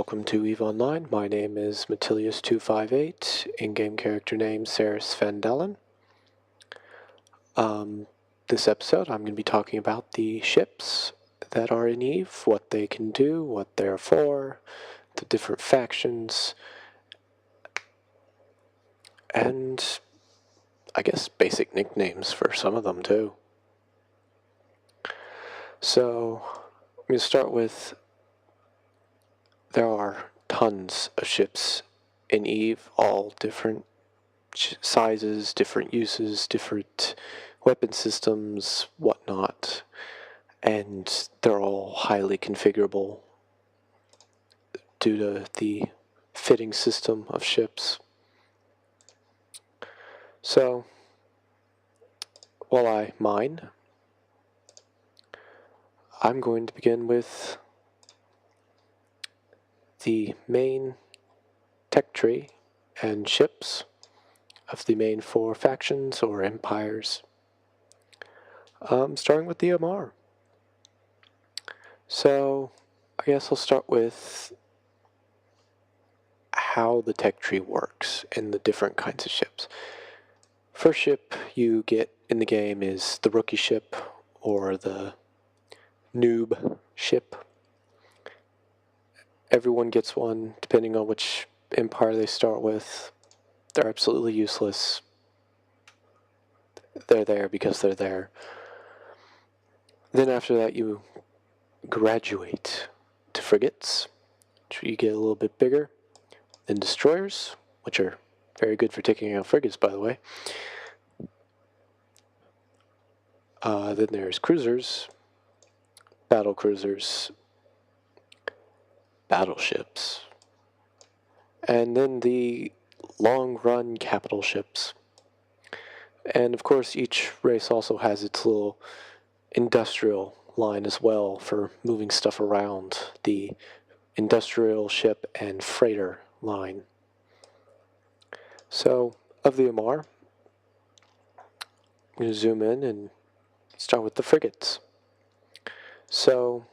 welcome to EVE Online. My name is MATTILIUS258, in-game character name Saris Van Dellen. This episode I'm going to be talking about the ships that are in EVE, what they can do, what they're for, the different factions, and I guess basic nicknames for some of them too. So I'm going to start with, there are tons of ships in EVE, all different sizes, different uses, different weapon systems, whatnot, and they're all highly configurable due to the fitting system of ships. So, while I mine, I'm going to begin with the main tech tree and ships of the main 4 factions or empires, starting with the MR. So, I guess I'll start with how the tech tree works and the different kinds of ships. First ship you get in the game is the rookie ship or the noob ship. Everyone gets one depending on which empire they start with. They're absolutely useless. They're there because they're there. Then after that you graduate to frigates, which you get a little bit bigger. Then destroyers, which are very good for taking out frigates, by the way. Then there's cruisers, battle cruisers, battleships, and then the long-run capital ships. And of course each race also has its little industrial line as well for moving stuff around, the industrial ship and freighter line. So, of the MR, I'm going to zoom in and start with the frigates. So,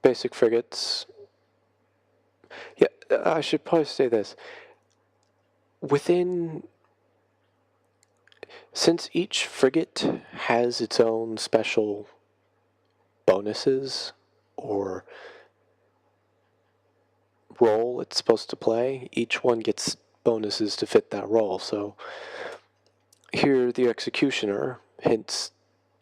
basic frigates. Yeah, I should probably say this. Since each frigate has its own special bonuses or role it's supposed to play, each one gets bonuses to fit that role. So here the Executioner, hence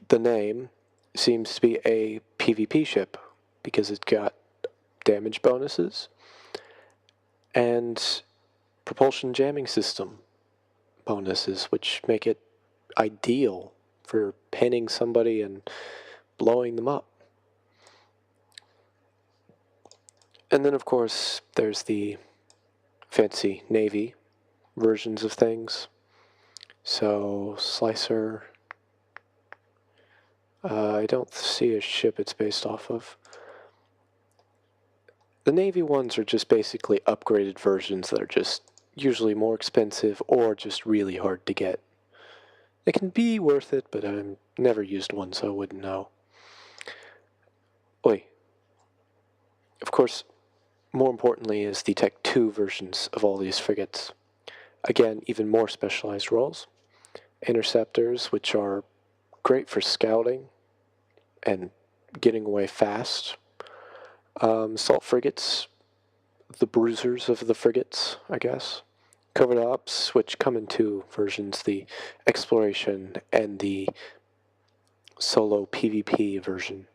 the name, seems to be a PvP ship because it's got damage bonuses and propulsion jamming system bonuses, which make it ideal for pinning somebody and blowing them up. And then of course there's the fancy Navy versions of things. So Slicer, I don't see a ship it's based off of. The Navy ones are just basically upgraded versions that are just usually more expensive or just really hard to get. They can be worth it, but I've never used one, so I wouldn't know. Of course, more importantly is the Tech 2 versions of all these frigates. Again, even more specialized roles. Interceptors, which are great for scouting and getting away fast. Assault frigates, the bruisers of the frigates, I guess. Covert ops, which come in 2 versions, the exploration and the solo PvP version.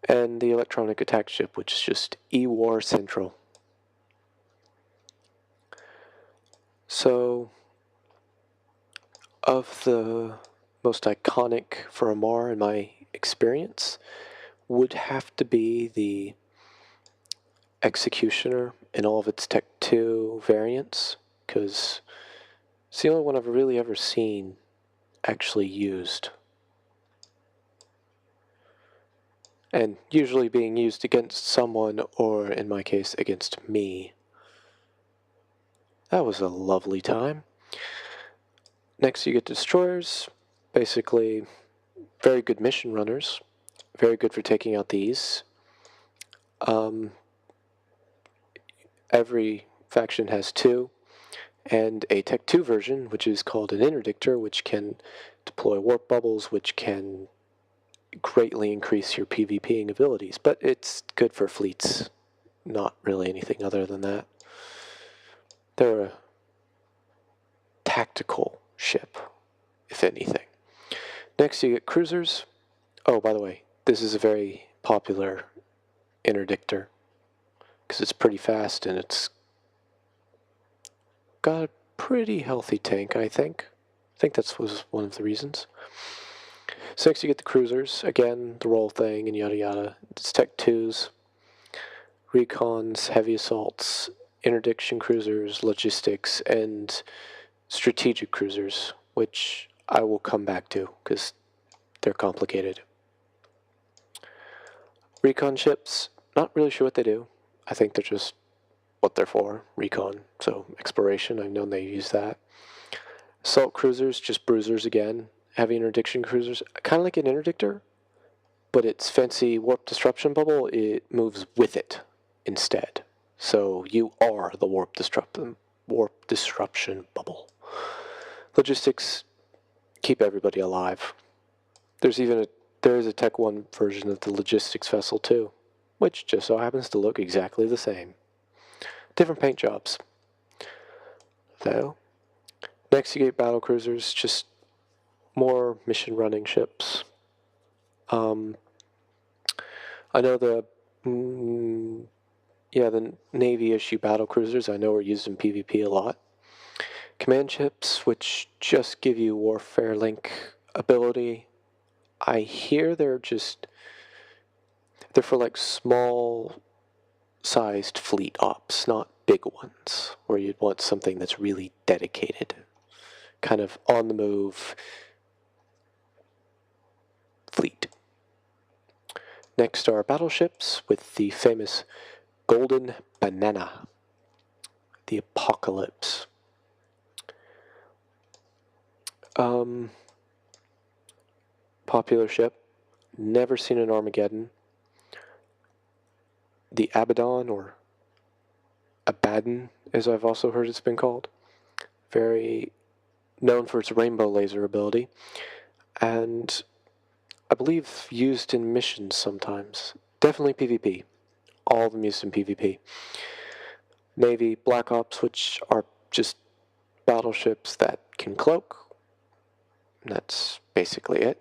And the electronic attack ship, which is just E-War Central. So, of the most iconic for MR in my experience would have to be the Executioner in all of its Tech 2 variants, because it's the only one I've really ever seen actually used. And usually being used against someone, or in my case, against me. That was a lovely time. Next you get destroyers, basically very good mission runners, very good for taking out these. Every faction has 2, and a Tech 2 version, which is called an interdictor, which can deploy warp bubbles, which can greatly increase your PvPing abilities, but it's good for fleets, not really anything other than that. They're a tactical ship, if anything. Next you get cruisers. Oh, by the way, this is a very popular interdictor, because it's pretty fast and it's got a pretty healthy tank, I think. I think that was one of the reasons. So next you get the cruisers. Again, the roll thing and yada yada. It's Tech 2s, recons, heavy assaults, interdiction cruisers, logistics, and strategic cruisers, which I will come back to because they're complicated. Recon ships, not really sure what they do. I think they're just what they're for, recon, so exploration, I've known they use that. Assault cruisers, just bruisers again. Heavy interdiction cruisers, kind of like an interdictor, but its fancy warp disruption bubble, it moves with it instead. So you are the warp disruption bubble. Logistics, keep everybody alive. There is a Tech 1 version of the logistics vessel too, which just so happens to look exactly the same. Different paint jobs, though. Next you get battle cruisers, just more mission running ships. I know the Navy issue battle cruisers I know are used in PvP a lot. Command ships, which just give you warfare link ability. I hear they're for like small sized fleet ops, not big ones, where you'd want something that's really dedicated, kind of on the move fleet. Next are battleships with the famous Golden Banana, the Apocalypse. Popular ship, never seen an Armageddon. The Abaddon, or Abaddon, as I've also heard it's been called. Very known for its rainbow laser ability, and I believe used in missions sometimes. Definitely PvP. All of them used in PvP. Navy, Black Ops, which are just battleships that can cloak. That's basically it.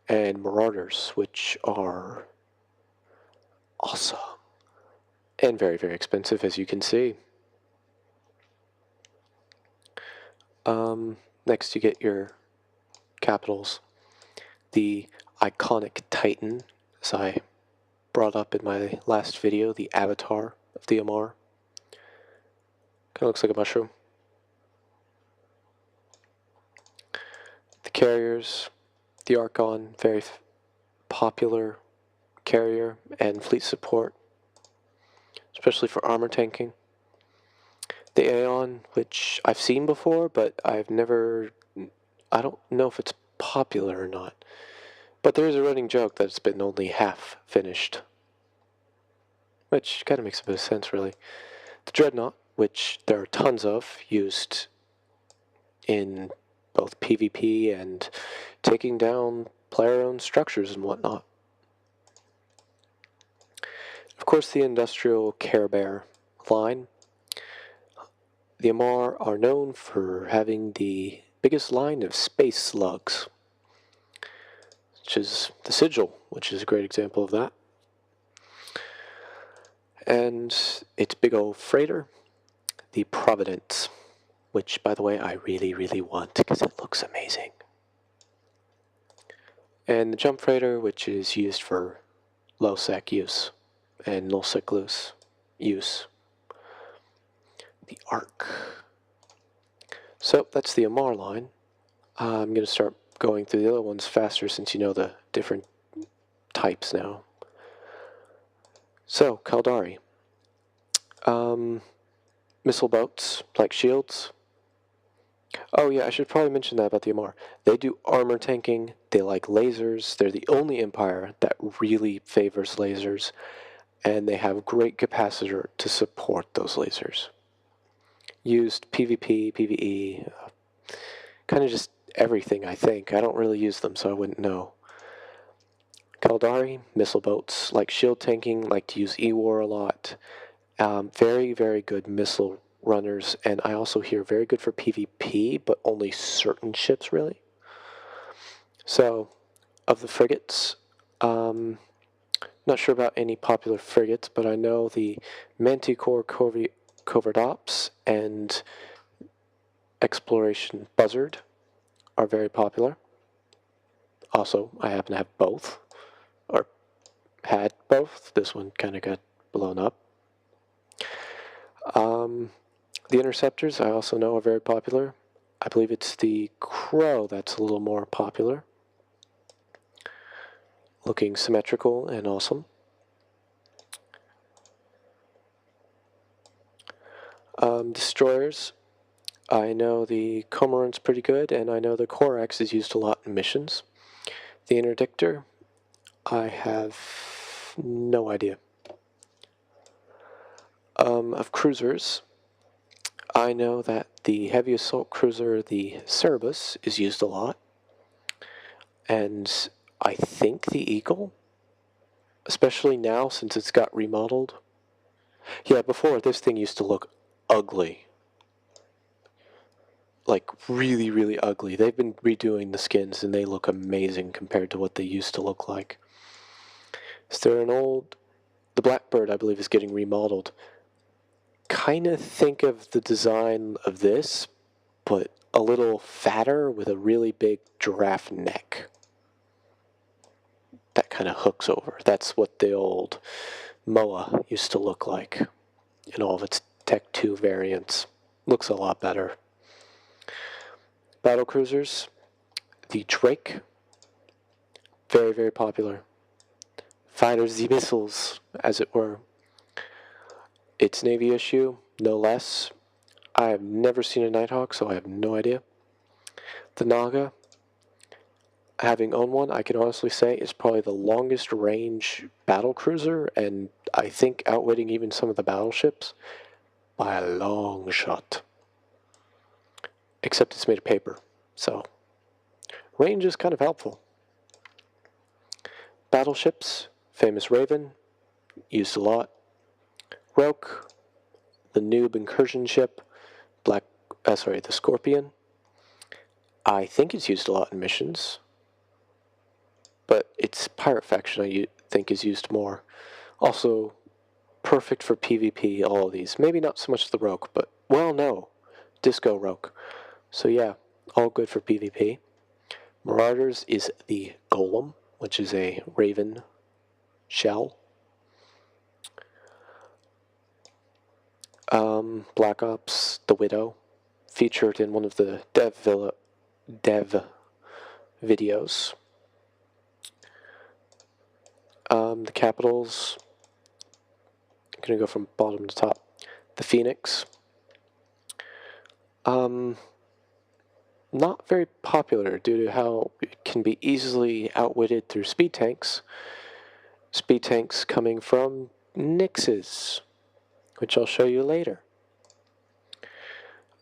And Marauders, which are awesome. And very, very expensive, as you can see. Next you get your capitals. The iconic Titan, as I brought up in my last video, the avatar of the Amar. Kind of looks like a mushroom. The carriers, the Archon, very popular carrier and fleet support, especially for armor tanking. The Aeon, which I've seen before, but I don't know if it's popular or not. But there is a running joke that it's been only half finished, which kind of makes a bit of sense, really. The Dreadnought, which there are tons of, used in both PvP and taking down player-owned structures and whatnot. Of course, the industrial Carebear line. The Amar are known for having the biggest line of space slugs, which is the Sigil, which is a great example of that. And its big old freighter, the Providence, which, by the way, I really, really want because it looks amazing. And the Jump Freighter, which is used for low-sec use and null-sec loose use. The Arc. So that's the Amar line. I'm going to start going through the other ones faster since you know the different types now. So, Caldari. Missile boats, like shields. Oh yeah, I should probably mention that about the Amar. They do armor tanking, they like lasers, they're the only empire that really favors lasers, and they have great capacitor to support those lasers. Used PvP, PvE, kind of just everything, I think. I don't really use them, so I wouldn't know. Caldari, missile boats, like shield tanking, like to use E-War a lot. Very, very good missile runners, and I also hear very good for PvP, but only certain ships, really. So, of the frigates, not sure about any popular frigates, but I know the Manticore Covert Ops and Exploration Buzzard are very popular. Also, I happen to have both, or had both. This one kind of got blown up. The Interceptors I also know are very popular. I believe it's the Crow that's a little more popular. Looking symmetrical and awesome. Destroyers, I know the Cormorant's pretty good, and I know the Corax is used a lot in missions. The Interdictor, I have no idea. Of cruisers, I know that the heavy assault cruiser, the Cerberus, is used a lot. And I think the Eagle, especially now since it's got remodeled. Yeah, before, this thing used to look ugly. Like, really, really ugly. They've been redoing the skins, and they look amazing compared to what they used to look like. Is there an old... The Blackbird, I believe, is getting remodeled. Kind of think of the design of this, but a little fatter with a really big giraffe neck. That kind of hooks over. That's what the old MOA used to look like in all of its Tech 2 variants. Looks a lot better. Battle cruisers, the Drake, very, very popular. Fighters, the missiles, as it were. It's Navy issue, no less. I have never seen a Nighthawk, so I have no idea. The Naga, having owned one, I can honestly say is probably the longest range battle cruiser, and I think outwitting even some of the battleships by a long shot. Except it's made of paper, so range is kind of helpful. Battleships, famous Raven, used a lot. Roke, the noob incursion ship, the Scorpion. I think it's used a lot in missions, but its pirate faction I think is used more. Also, perfect for PvP, all of these. Maybe not so much the Roke, but, well, no. Disco Roke. So yeah, all good for PvP. Marauders is the Golem, which is a Raven shell. Black Ops, the Widow, featured in one of the dev videos. The Capitals, I'm going to go from bottom to top. The Phoenix. Not very popular due to how it can be easily outwitted through speed tanks. Speed tanks coming from Nixes, which I'll show you later.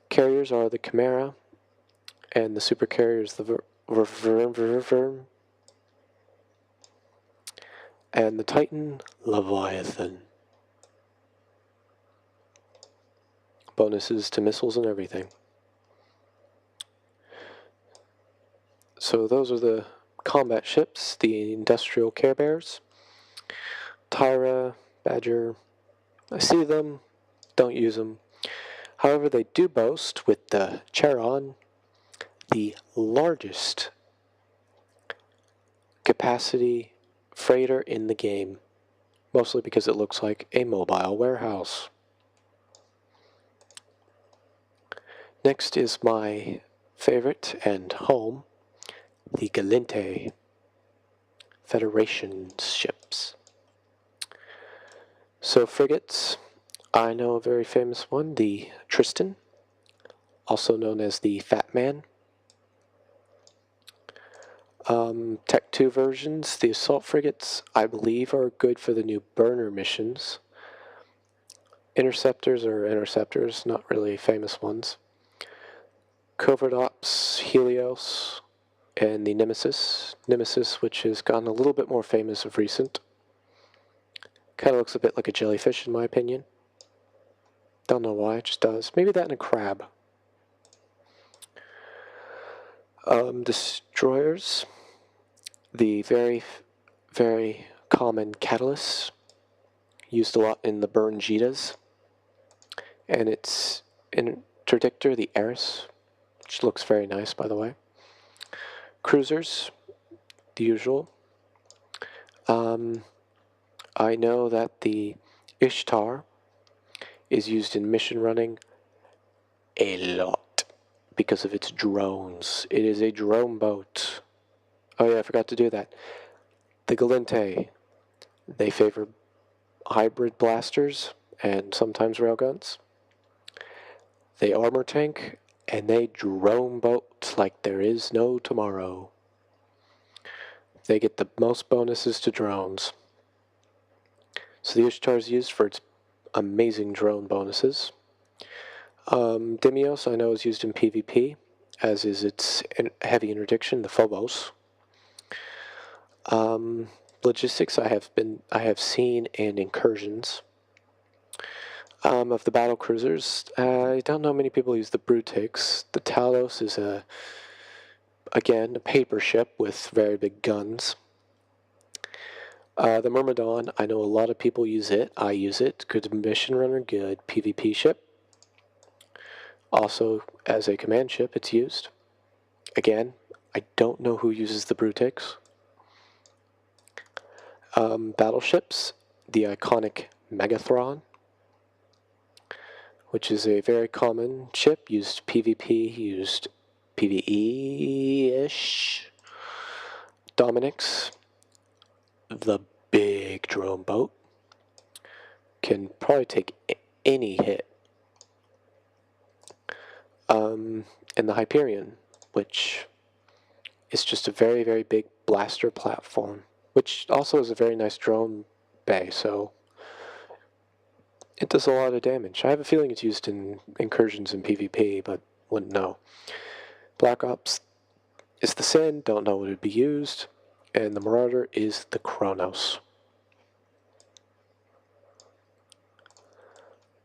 Carriers are the Chimera, and the super carriers the Verm, and the Titan, Leviathan. Bonuses to missiles and everything. So those are the combat ships, the industrial Carebears. Tyra, Badger, I see them, don't use them. However, they do boast with the Charon the largest capacity freighter in the game, mostly because it looks like a mobile warehouse. Next is my favorite and home, the Galente Federation ships. So frigates, I know a very famous one, the Tristan, also known as the Fat Man. Tech 2 versions, the assault frigates, I believe, are good for the new burner missions. Interceptors are interceptors, not really famous ones. Covert Ops, Helios, and the Nemesis. Nemesis, which has gotten a little bit more famous of recent. Kind of looks a bit like a jellyfish, in my opinion. Don't know why, it just does. Maybe that and a crab. Destroyers. The very, very common catalyst. Used a lot in the Burn Jetas. And its interdictor, the Eris, which looks very nice, by the way. Cruisers, the usual. I know that the Ishtar is used in mission running a lot because of its drones. It is a drone boat. Oh yeah, I forgot to do that. The Galente, they favor hybrid blasters and sometimes railguns. They armor tank, and they drone boat like there is no tomorrow. They get the most bonuses to drones. So the Ishtar is used for its amazing drone bonuses. Demios I know is used in PvP, as is its heavy interdiction, the Phobos. Logistics I have seen in incursions. Of the battle cruisers, I don't know many people use the Brutix. The Talos is again a paper ship with very big guns. The Myrmidon, I know a lot of people use it. I use it. Good mission runner, good PvP ship. Also, as a command ship, it's used. Again, I don't know who uses the Brutix. Battleships, the iconic Megathron, which is a very common ship, used PvP, used PvE-ish. Dominix, the big drone boat, can probably take any hit. And the Hyperion, which is just a very, very big blaster platform, which also is a very nice drone bay, so it does a lot of damage. I have a feeling it's used in incursions in PvP, but wouldn't know. Black Ops is the Sin, don't know what it would be used, and the Marauder is the Kronos.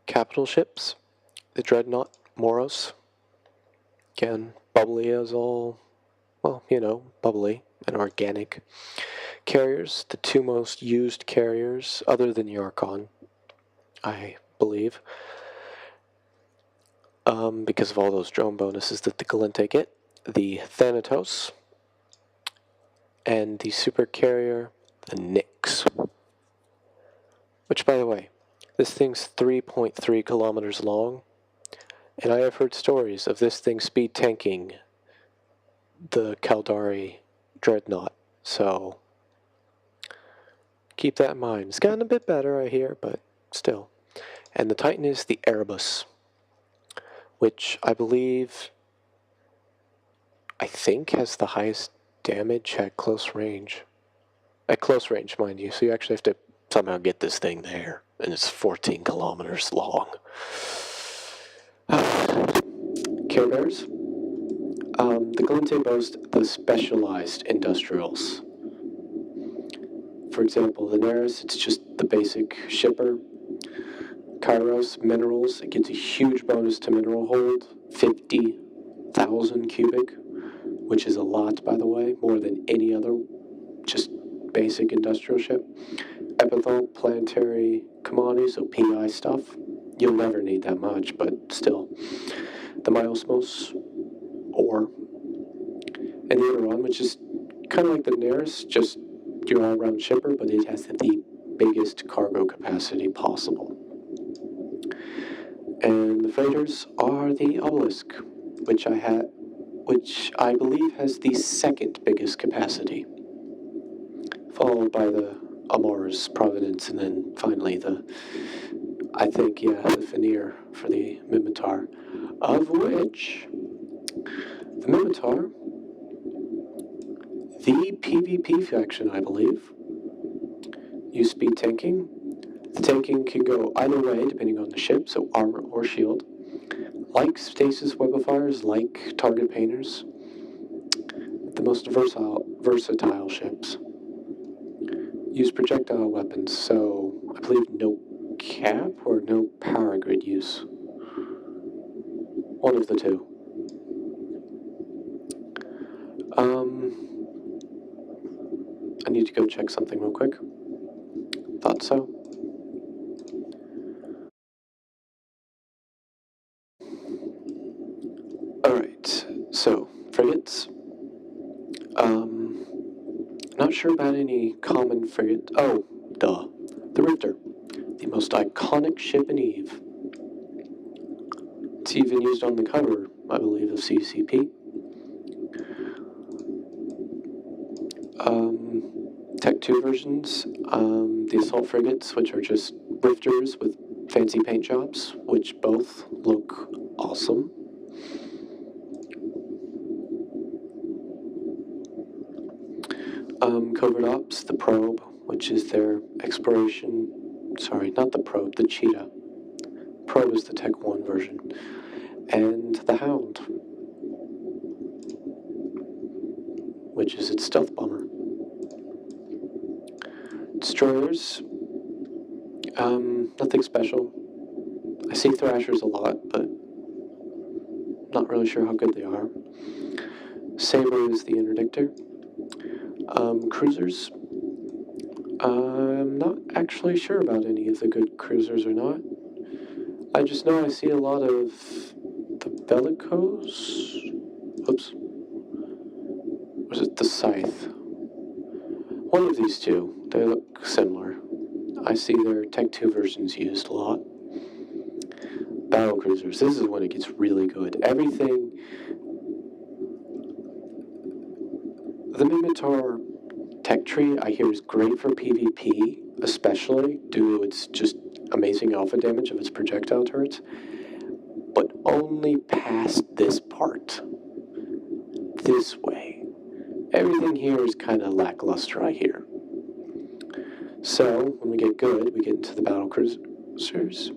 Capital ships, the Dreadnought, Moros. Again, bubbly as all, well, you know, bubbly and organic. Carriers, the two most used carriers, other than Yarkon, I believe, because of all those drone bonuses that the Galente get. The Thanatos, and the super carrier, the Nyx. Which, by the way, this thing's 3.3 kilometers long, and I have heard stories of this thing speed tanking the Caldari Dreadnought, so keep that in mind. It's gotten a bit better, I hear, but still. And the Titan is the Erebus, which I think has the highest damage at close range. At close range, mind you, so you actually have to somehow get this thing there, and it's 14 kilometers long. Carebears. The Galente boast the specialized industrials. For example, the Neris, it's just the basic shipper. Kairos, minerals, it gets a huge bonus to mineral hold, 50,000 cubic, which is a lot, by the way, more than any other just basic industrial ship. Epithal, planetary commodities, so PI stuff. You'll never need that much, but still. The Miosmos, ore. And the Interon, which is kind of like the Neris, just your all-round shipper, but it has the biggest cargo capacity possible. And the freighters are the Obelisk, which I believe has the second biggest capacity, followed by the Amor's Providence, and then finally the Fenir for the Minmatar, of which the Minmatar, the PvP faction, I believe. Use speed tanking. The tanking can go either way depending on the ship, so armor or shield. Like stasis webifiers, like target painters. The most versatile ships. Use projectile weapons, so I believe no cap or no power grid use. One of the two. I need to go check something real quick. Thought so. Alright, so, frigates. Not sure about any common frigates. Oh, duh. The Rifter. The most iconic ship in EVE. It's even used on the cover, I believe, of CCP. Tech 2 versions, the assault frigates, which are just Rifters with fancy paint jobs, which both look awesome. Covert Ops, the Probe, which is their exploration, sorry, not the Probe, the Cheetah. Probe is the Tech 1 version. And the Hound, which is its stealth bomber. Destroyers, nothing special. I see Thrashers a lot, but not really sure how good they are. Saber is the interdictor. Cruisers, I'm not actually sure about any of the good cruisers or not. I just know I see a lot of the Bellicose. Oops. Was it the Scythe? One of these two. They look similar. I see their Tech 2 versions used a lot. Battle cruisers. This is when it gets really good. Everything. The Minotaur tech tree I hear is great for PvP, especially due to its just amazing alpha damage of its projectile turrets, but only past this part. This way. Everything here is kind of lackluster, I hear. So, when we get good, we get into the battle cruisers.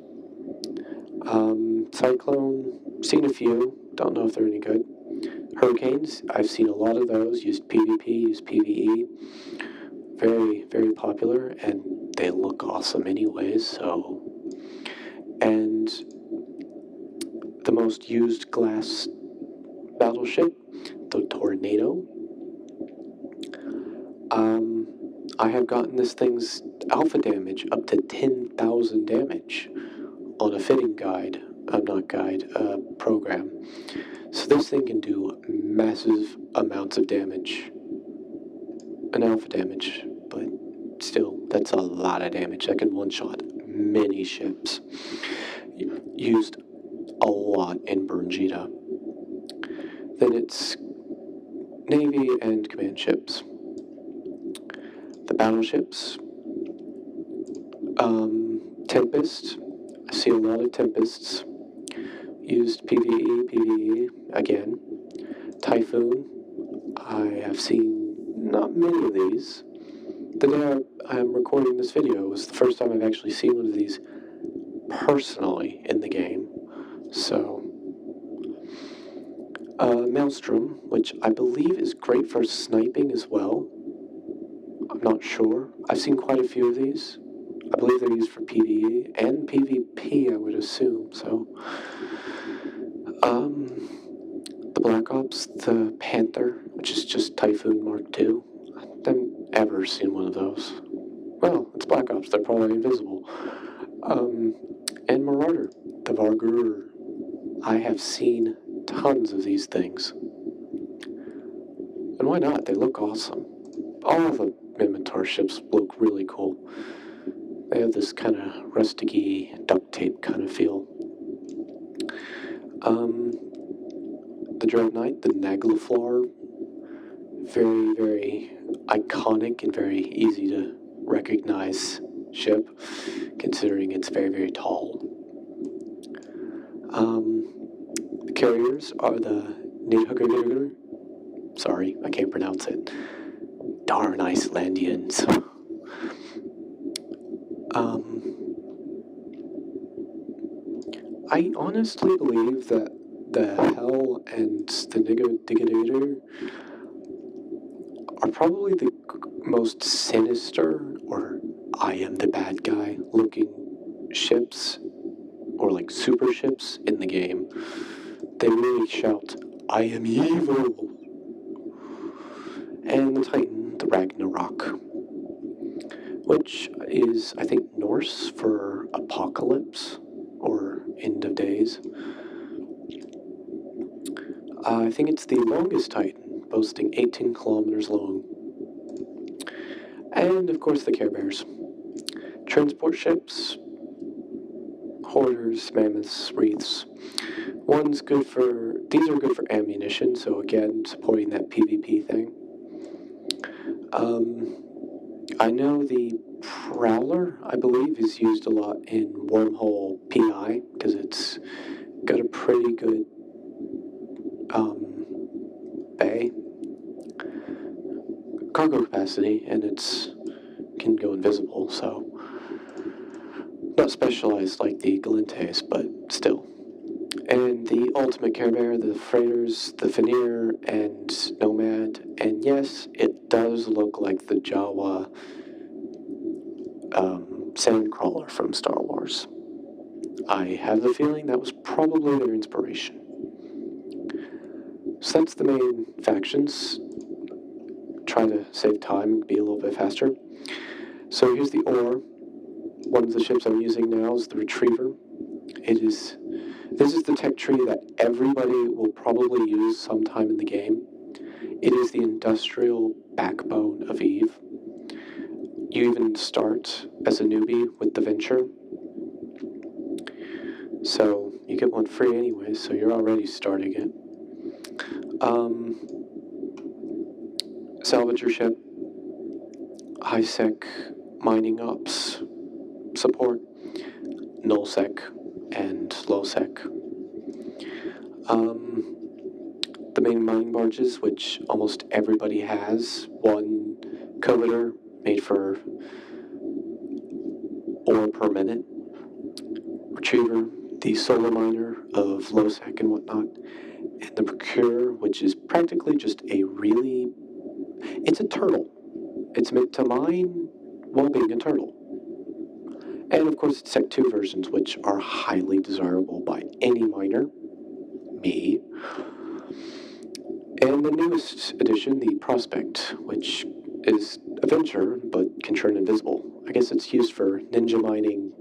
Cyclone, seen a few, don't know if they're any good. Hurricanes, I've seen a lot of those, used PvP, used PvE. Very, very popular, and they look awesome anyways, so. And the most used glass battleship, the Tornado. I have gotten this thing's alpha damage up to 10,000 damage on a fitting guide, program. So this thing can do massive amounts of damage, an alpha damage, but still, that's a lot of damage. That can one-shot many ships. Used a lot in Burngita. Then it's Navy and command ships. The battleships. Tempest. I see a lot of Tempests. Used PvE, PvE, again. Typhoon. I have seen not many of these. The day I'm recording this video was the first time I've actually seen one of these personally in the game. So, Maelstrom, which I believe is great for sniping as well. I'm not sure. I've seen quite a few of these. I believe they're used for PvE and PvP, I would assume, so. The Black Ops, the Panther, which is just Typhoon Mark II. I haven't ever seen one of those. Well, it's Black Ops, they're probably invisible. And Marauder, the Vargur. I have seen tons of these things. And why not? They look awesome. All of the Minotaur ships look really cool. They have this kind of rustic-y, duct tape kind of feel. The Dread Knight, the Naglfar, very, very iconic and very easy to recognize ship, considering it's very, very tall. The Carriers are the Nidhugger. Sorry, I can't pronounce it. Darn Icelandians. I honestly believe that the Hell and the Digitator are probably the most sinister, or I am the bad guy looking ships, or like super ships in the game. They really shout, I am evil! And the Titan, the Ragnarok, which is, I think, Norse for apocalypse, or end of days. I think it's the longest Titan, boasting 18 kilometers long. And, of course, the Carebears. Transport ships, hoarders, mammoths, wreaths. These are good for ammunition, so again, supporting that PvP thing. I know the Prowler, I believe, is used a lot in Wormhole PI, because it's got a pretty good bay cargo capacity, and it's can go invisible, so not specialized like the Galantes, but still. And the ultimate Care Bear, the Freighters, the Veneer, and Nomad, and yes, it does look like the Jawa Sandcrawler from Star Wars. I have the feeling that was probably their inspiration. So that's the main factions. Try to save time and be a little bit faster. So here's the ore. One of the ships I'm using now is the Retriever. This is the tech tree that everybody will probably use sometime in the game. It is the industrial backbone of EVE. You even start as a newbie with the Venture. So you get one free anyway, so you're already starting it. Salvage your ship. High-sec mining ops support. Null-sec and low-sec. The main mining barges, which almost everybody has. One coveter made for ore per minute. Retriever, the solar miner of low-sec and whatnot. And the Procurer, which is practically just it's a turtle. It's meant to mine while being a turtle. And of course, it's Sec 2 versions, which are highly desirable by any miner. Me. And the newest edition, the Prospect, which is a Venture, but can turn invisible. I guess it's used for ninja mining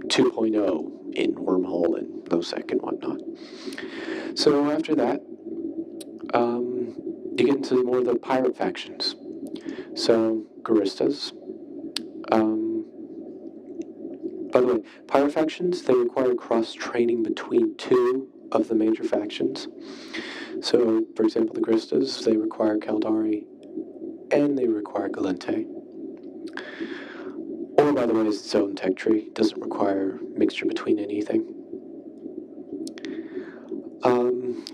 2.0 in Wormhole and low-sec and whatnot. So after that, you get into more of the pirate factions. So, Guristas. By the way, pirate factions, they require cross-training between two of the major factions. So, for example, the Guristas, they require Caldari, and they require Galente. Or, by the way, it's its own tech tree. It doesn't require mixture between anything.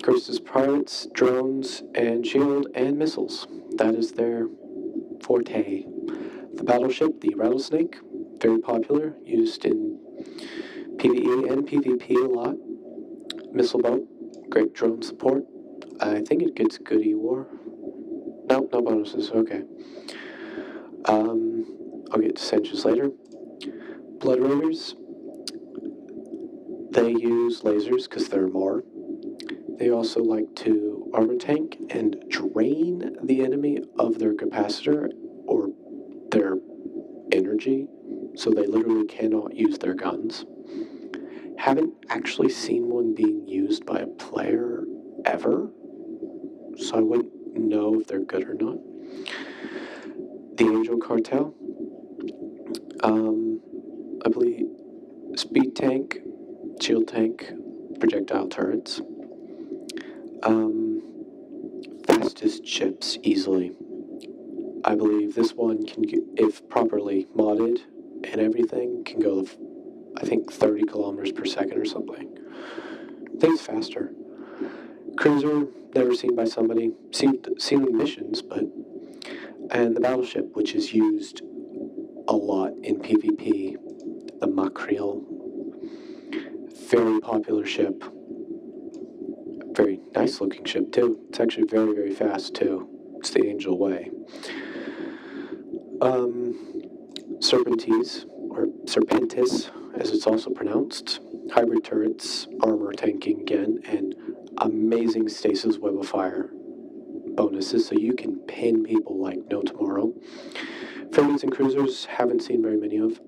Guristas pirates, drones, and shield and missiles. That is their forte. The battleship, the Rattlesnake, very popular, used in PvE and PvP a lot. Missile boat, great drone support. I think it gets good E-War. Nope, no bonuses, okay. I'll get to Sanchez later. Blood Raiders, they use lasers because they're more. They also like to armor tank and drain the enemy of their capacitor or their energy, so they literally cannot use their guns. Haven't actually seen one being used by a player ever, so I wouldn't know if they're good or not. The Angel Cartel, I believe speed tank, shield tank, projectile turrets. Fastest ships easily. I believe this one can, if properly modded and everything, can go, I think, 30 kilometers per second or something. I think it's faster. Cruiser, never seen by somebody. Seen in missions, but And the battleship, which is used a lot in PvP, the Makriel. Very popular ship. Very nice looking ship too. It's actually very, very fast too. It's the Angel Way. Serpentis, or Serpentis, as it's also pronounced. Hybrid turrets, armor tanking again, and amazing stasis web of fire bonuses, so you can pin people like no tomorrow. Frigates and cruisers, haven't seen very many of.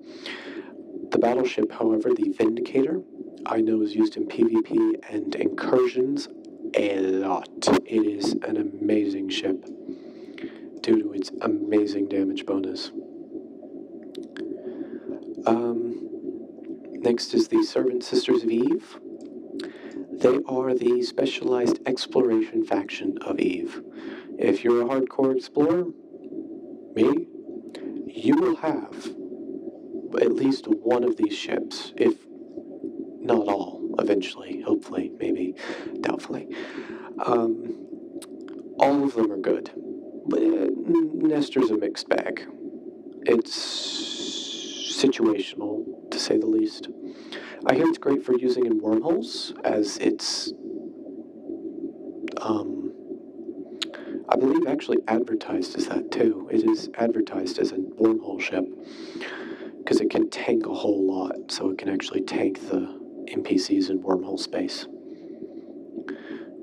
The battleship, however, the Vindicator, I know is used in PvP and incursions a lot. It is an amazing ship due to its amazing damage bonus. Next is the Servant Sisters of Eve. They are the specialized exploration faction of Eve. If you're a hardcore explorer, me, you will have at least one of these ships, if not all, eventually, hopefully, maybe, doubtfully. All of them are good, but Nestor's a mixed bag. It's situational, to say the least. I hear it's great for using in wormholes, as it's, I believe actually advertised as that too. It is advertised as a wormhole ship, because it can tank a whole lot, so it can actually tank the NPCs in wormhole space.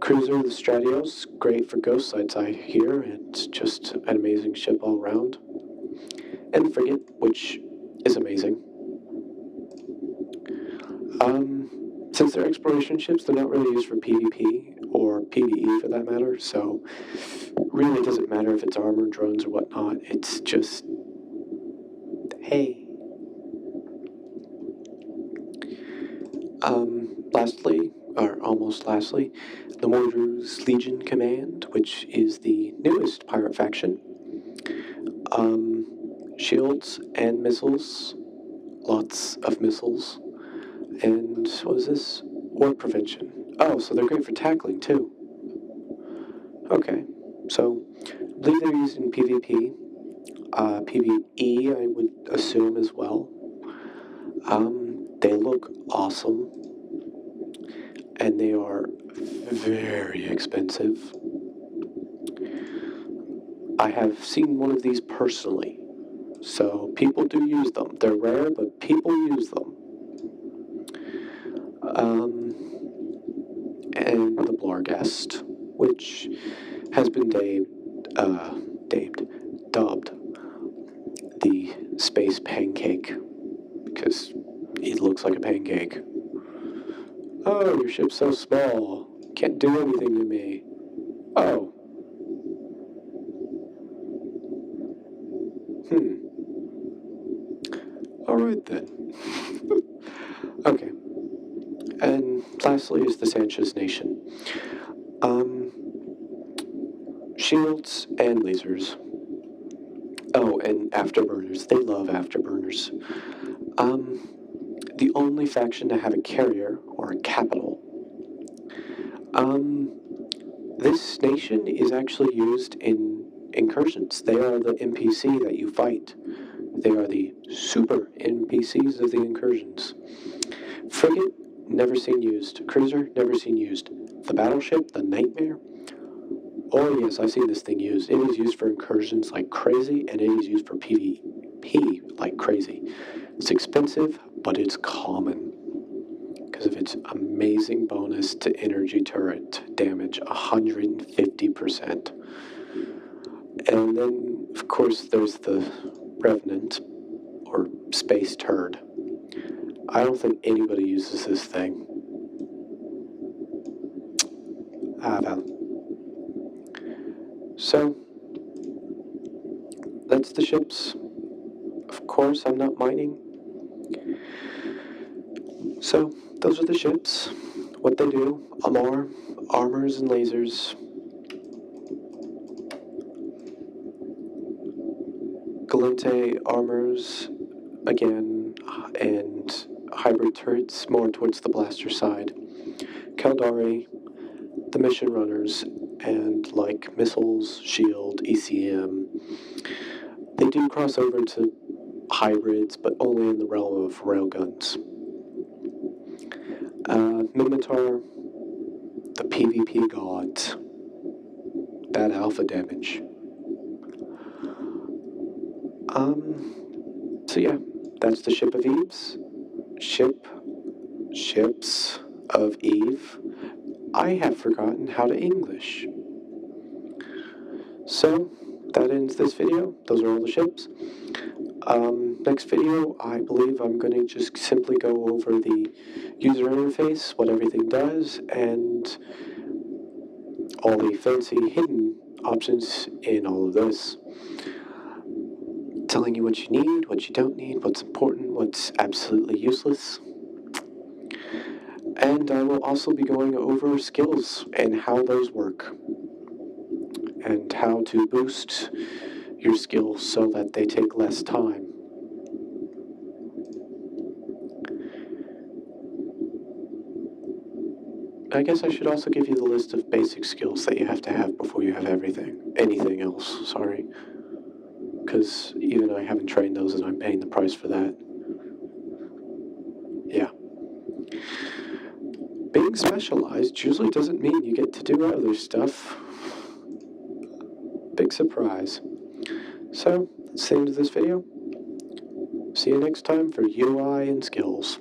Cruiser, the Stratios, great for ghost sites, I hear. It's just an amazing ship all around. And the Frigate, which is amazing. Since they're exploration ships, they're not really used for PvP, or PvE for that matter, so really doesn't matter if it's armor, drones, or whatnot. It's just, hey. Lastly, or almost lastly, the Mordru's Legion Command, which is the newest pirate faction. Shields and missiles, lots of missiles, and what is this? War prevention. Oh, so they're great for tackling too. Okay, so I believe they're used in PvP, PvE I would assume as well. They look awesome, and they are very expensive. I have seen one of these personally, so people do use them. They're rare, but people use them. And the Blargast, which has been dubbed the Space Pancake, because it looks like a pancake. Oh, your ship's so small. Can't do anything to me. Oh. Alright then. Okay. And lastly is the Sanchez Nation. Shields and lasers. Oh, and afterburners. They love afterburners. The only faction to have a carrier, or a capital. This nation is actually used in incursions. They are the NPC that you fight. They are the super NPCs of the incursions. Frigate, never seen used. Cruiser, never seen used. The battleship, the Nightmare. Oh yes, I've seen this thing used. It is used for incursions like crazy, and it is used for PvP like crazy. It's expensive, but it's common because of its amazing bonus to energy turret damage, 150%. And then, of course, there's the Revenant, or Space Turd. I don't think anybody uses this thing. Well. So, that's the ships. Of course, I'm not mining. So, those are the ships. What they do, armors and lasers. Galente armors, again, and hybrid turrets, more towards the blaster side. Caldari, the mission runners, and like missiles, shield, ECM, They do cross over into hybrids, but only in the realm of railguns. Minotaur, the PvP gods. That alpha damage. So yeah, that's the Ship of Eve's. Ships of Eve. I have forgotten how to English. So, that ends this video. Those are all the ships. Next video, I believe I'm going to just simply go over the user interface, what everything does, and all the fancy hidden options in all of this. Telling you what you need, what you don't need, what's important, what's absolutely useless. And I will also be going over skills and how those work, and how to boost your skills so that they take less time. I guess I should also give you the list of basic skills that you have to have before you have anything else, sorry. Because even I haven't trained those and I'm paying the price for that. Yeah. Being specialized usually doesn't mean you get to do other stuff. Big surprise. So, that's the end of this video. See you next time for UI and skills.